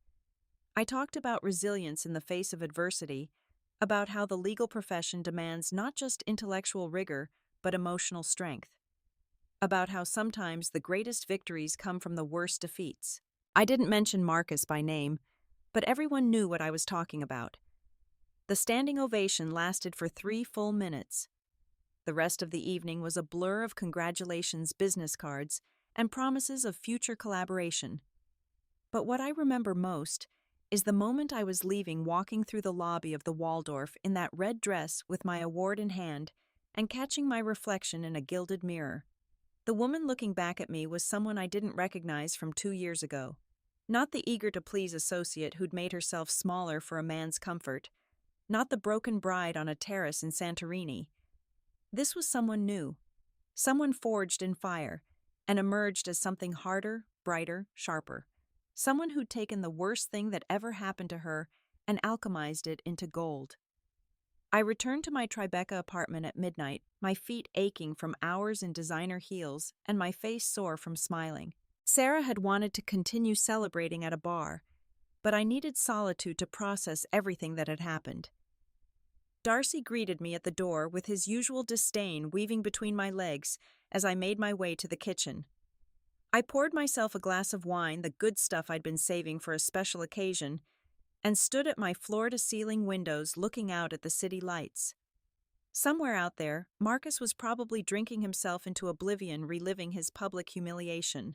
I talked about resilience in the face of adversity, about how the legal profession demands not just intellectual rigor, but emotional strength. About how sometimes the greatest victories come from the worst defeats. I didn't mention Marcus by name, but everyone knew what I was talking about. The standing ovation lasted for 3 full minutes. The rest of the evening was a blur of congratulations, business cards, and promises of future collaboration. But what I remember most is the moment I was leaving, walking through the lobby of the Waldorf in that red dress with my award in hand and catching my reflection in a gilded mirror. The woman looking back at me was someone I didn't recognize from 2 years ago. Not the eager-to-please associate who'd made herself smaller for a man's comfort. Not the broken bride on a terrace in Santorini. This was someone new, someone forged in fire, and emerged as something harder, brighter, sharper. Someone who'd taken the worst thing that ever happened to her and alchemized it into gold. I returned to my Tribeca apartment at midnight, my feet aching from hours in designer heels and my face sore from smiling. Sarah had wanted to continue celebrating at a bar, but I needed solitude to process everything that had happened. Darcy greeted me at the door with his usual disdain weaving between my legs as I made my way to the kitchen. I poured myself a glass of wine, the good stuff I'd been saving for a special occasion, and stood at my floor-to-ceiling windows looking out at the city lights. Somewhere out there, Marcus was probably drinking himself into oblivion, reliving his public humiliation.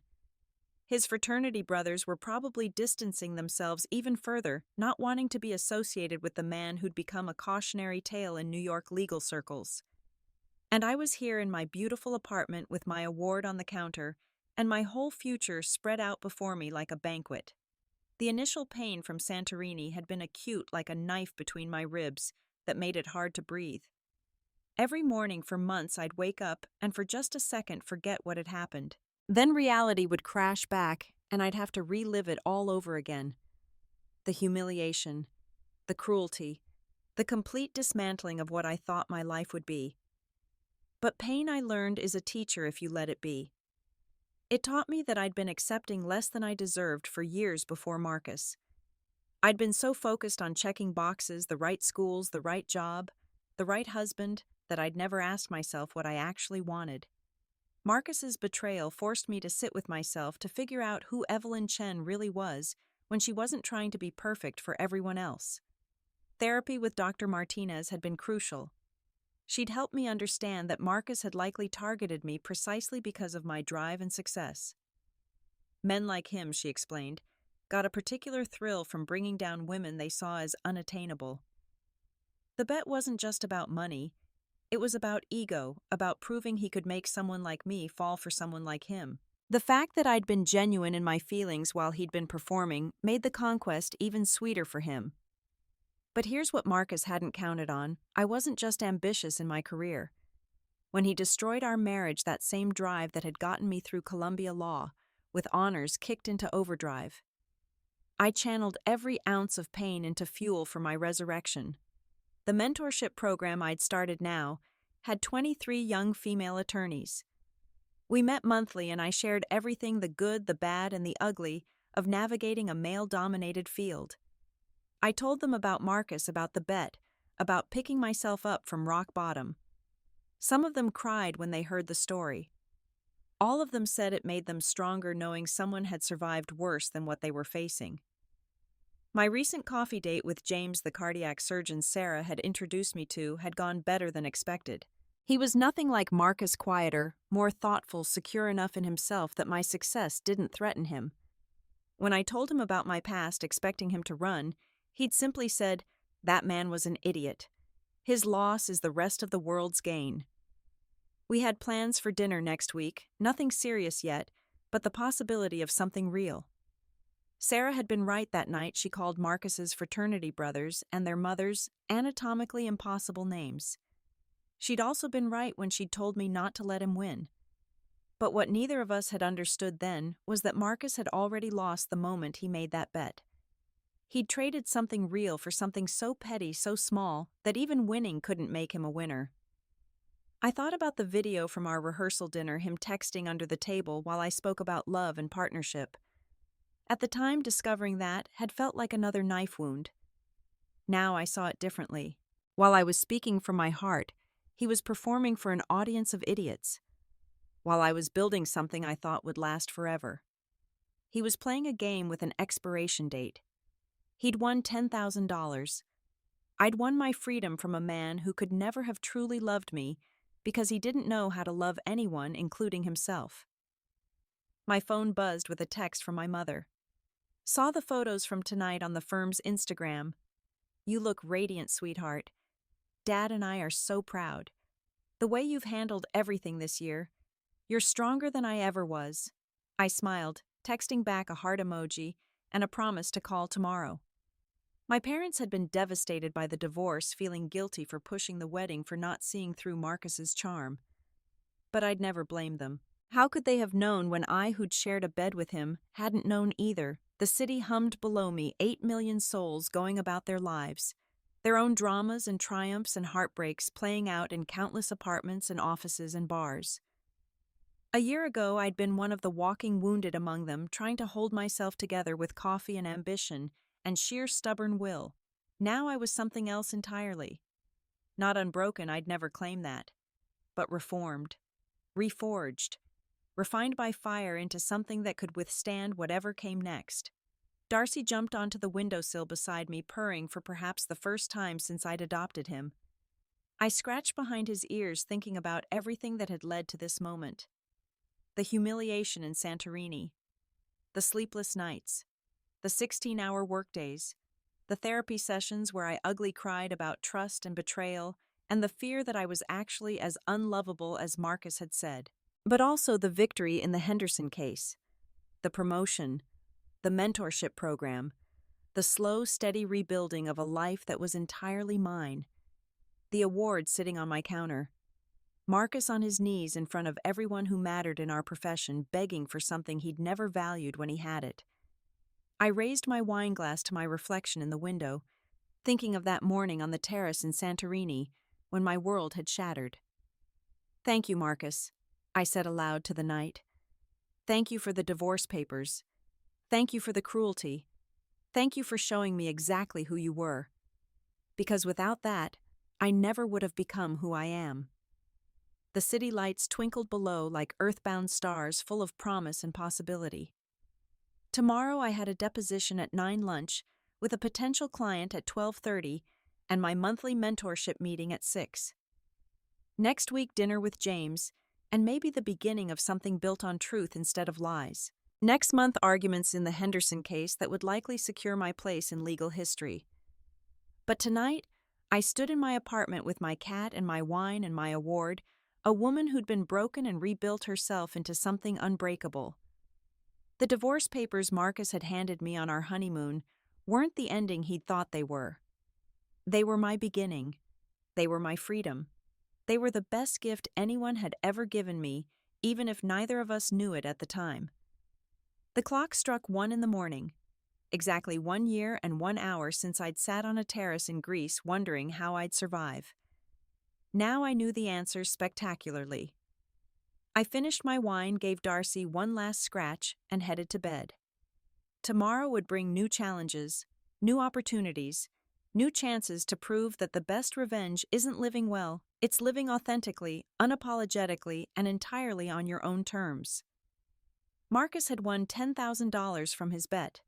His fraternity brothers were probably distancing themselves even further, not wanting to be associated with the man who'd become a cautionary tale in New York legal circles. And I was here in my beautiful apartment with my award on the counter, and my whole future spread out before me like a banquet. The initial pain from Santorini had been acute, like a knife between my ribs that made it hard to breathe. Every morning for months I'd wake up and for just a second forget what had happened. Then reality would crash back, and I'd have to relive it all over again. The humiliation, the cruelty, the complete dismantling of what I thought my life would be. But pain, I learned, is a teacher if you let it be. It taught me that I'd been accepting less than I deserved for years before Marcus. I'd been so focused on checking boxes, the right schools, the right job, the right husband, that I'd never asked myself what I actually wanted. Marcus's betrayal forced me to sit with myself to figure out who Evelyn Chen really was when she wasn't trying to be perfect for everyone else. Therapy with Dr. Martinez had been crucial. She'd helped me understand that Marcus had likely targeted me precisely because of my drive and success. Men like him, she explained, got a particular thrill from bringing down women they saw as unattainable. The bet wasn't just about money. It was about ego, about proving he could make someone like me fall for someone like him. The fact that I'd been genuine in my feelings while he'd been performing made the conquest even sweeter for him. But here's what Marcus hadn't counted on. I wasn't just ambitious in my career. When he destroyed our marriage, that same drive that had gotten me through Columbia Law, with honors kicked into overdrive. I channeled every ounce of pain into fuel for my resurrection. The mentorship program I'd started now had 23 young female attorneys. We met monthly and I shared everything, the good, the bad, and the ugly, of navigating a male-dominated field. I told them about Marcus, about the bet, about picking myself up from rock bottom. Some of them cried when they heard the story. All of them said it made them stronger knowing someone had survived worse than what they were facing. My recent coffee date with James, the cardiac surgeon Sarah had introduced me to, had gone better than expected. He was nothing like Marcus, quieter, more thoughtful, secure enough in himself that my success didn't threaten him. When I told him about my past, expecting him to run, he'd simply said, "That man was an idiot. His loss is the rest of the world's gain." We had plans for dinner next week, nothing serious yet, but the possibility of something real. Sarah had been right that night. She called Marcus's fraternity brothers and their mothers anatomically impossible names. She'd also been right when she'd told me not to let him win. But what neither of us had understood then was that Marcus had already lost the moment he made that bet. He'd traded something real for something so petty, so small, that even winning couldn't make him a winner. I thought about the video from our rehearsal dinner, him texting under the table while I spoke about love and partnership. At the time, discovering that had felt like another knife wound. Now I saw it differently. While I was speaking from my heart, he was performing for an audience of idiots. While I was building something I thought would last forever. He was playing a game with an expiration date. He'd won $10,000. I'd won my freedom from a man who could never have truly loved me because he didn't know how to love anyone, including himself. My phone buzzed with a text from my mother. "Saw the photos from tonight on the firm's Instagram. You look radiant, sweetheart. Dad and I are so proud. The way you've handled everything this year. You're stronger than I ever was." I smiled, texting back a heart emoji and a promise to call tomorrow. My parents had been devastated by the divorce, feeling guilty for pushing the wedding, for not seeing through Marcus's charm. But I'd never blamed them. How could they have known when I, who'd shared a bed with him, hadn't known either? The city hummed below me, 8 million souls going about their lives, their own dramas and triumphs and heartbreaks playing out in countless apartments and offices and bars. A year ago, I'd been one of the walking wounded among them, trying to hold myself together with coffee and ambition and sheer stubborn will. Now I was something else entirely. Not unbroken, I'd never claim that, but reformed, reforged, refined by fire into something that could withstand whatever came next. Darcy jumped onto the windowsill beside me, purring for perhaps the first time since I'd adopted him. I scratched behind his ears, thinking about everything that had led to this moment. The humiliation in Santorini, the sleepless nights, the 16-hour workdays, the therapy sessions where I ugly cried about trust and betrayal, and the fear that I was actually as unlovable as Marcus had said. But also the victory in the Henderson case, the promotion, the mentorship program, the slow, steady rebuilding of a life that was entirely mine, the award sitting on my counter, Marcus on his knees in front of everyone who mattered in our profession, begging for something he'd never valued when he had it. I raised my wine glass to my reflection in the window, thinking of that morning on the terrace in Santorini when my world had shattered. "Thank you, Marcus," I said aloud to the night. "Thank you for the divorce papers. Thank you for the cruelty. Thank you for showing me exactly who you were. Because without that, I never would have become who I am." The city lights twinkled below like earthbound stars full of promise and possibility. Tomorrow I had a deposition at 9 lunch with a potential client at 12:30 and my monthly mentorship meeting at 6. Next week, dinner with James, and maybe the beginning of something built on truth instead of lies. Next month, arguments in the Henderson case that would likely secure my place in legal history. But tonight, I stood in my apartment with my cat and my wine and my award, a woman who'd been broken and rebuilt herself into something unbreakable. The divorce papers Marcus had handed me on our honeymoon weren't the ending he'd thought they were. They were my beginning. They were my freedom. They were the best gift anyone had ever given me, even if neither of us knew it at the time. The clock struck 1 in the morning, exactly 1 year and 1 hour since I'd sat on a terrace in Greece wondering how I'd survive. Now I knew the answers spectacularly. I finished my wine, gave Darcy one last scratch, and headed to bed. Tomorrow would bring new challenges, new opportunities, new chances to prove that the best revenge isn't living well, it's living authentically, unapologetically, and entirely on your own terms. Marcus had won $10,000 from his bet.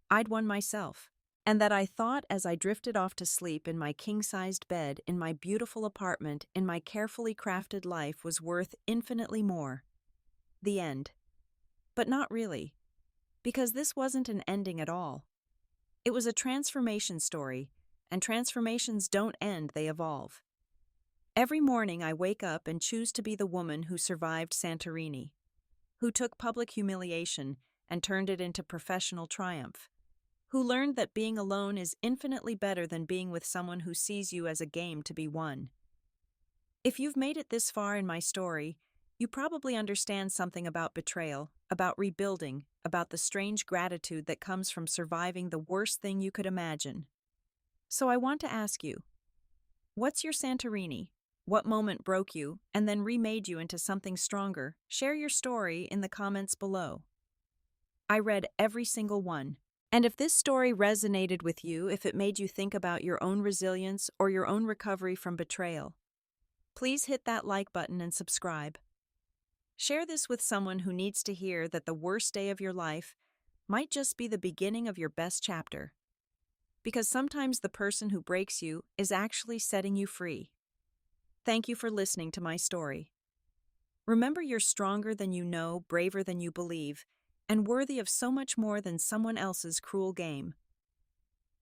I'd won myself. And that I thought as I drifted off to sleep in my king-sized bed, in my beautiful apartment, in my carefully crafted life was worth infinitely more. The end. But not really. Because this wasn't an ending at all. It was a transformation story, and transformations don't end, they evolve. Every morning I wake up and choose to be the woman who survived Santorini, who took public humiliation and turned it into professional triumph, who learned that being alone is infinitely better than being with someone who sees you as a game to be won. If you've made it this far in my story, you probably understand something about betrayal, about rebuilding, about the strange gratitude that comes from surviving the worst thing you could imagine. So I want to ask you, what's your Santorini? What moment broke you and then remade you into something stronger? Share your story in the comments below. I read every single one. And if this story resonated with you, if it made you think about your own resilience or your own recovery from betrayal, please hit that like button and subscribe. Share this with someone who needs to hear that the worst day of your life might just be the beginning of your best chapter. Because sometimes the person who breaks you is actually setting you free. Thank you for listening to my story. Remember, you're stronger than you know, braver than you believe, and worthy of so much more than someone else's cruel game.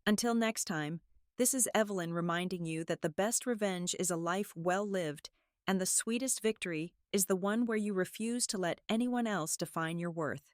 Until next time, this is Evelyn reminding you that the best revenge is a life well lived, and the sweetest victory is the one where you refuse to let anyone else define your worth.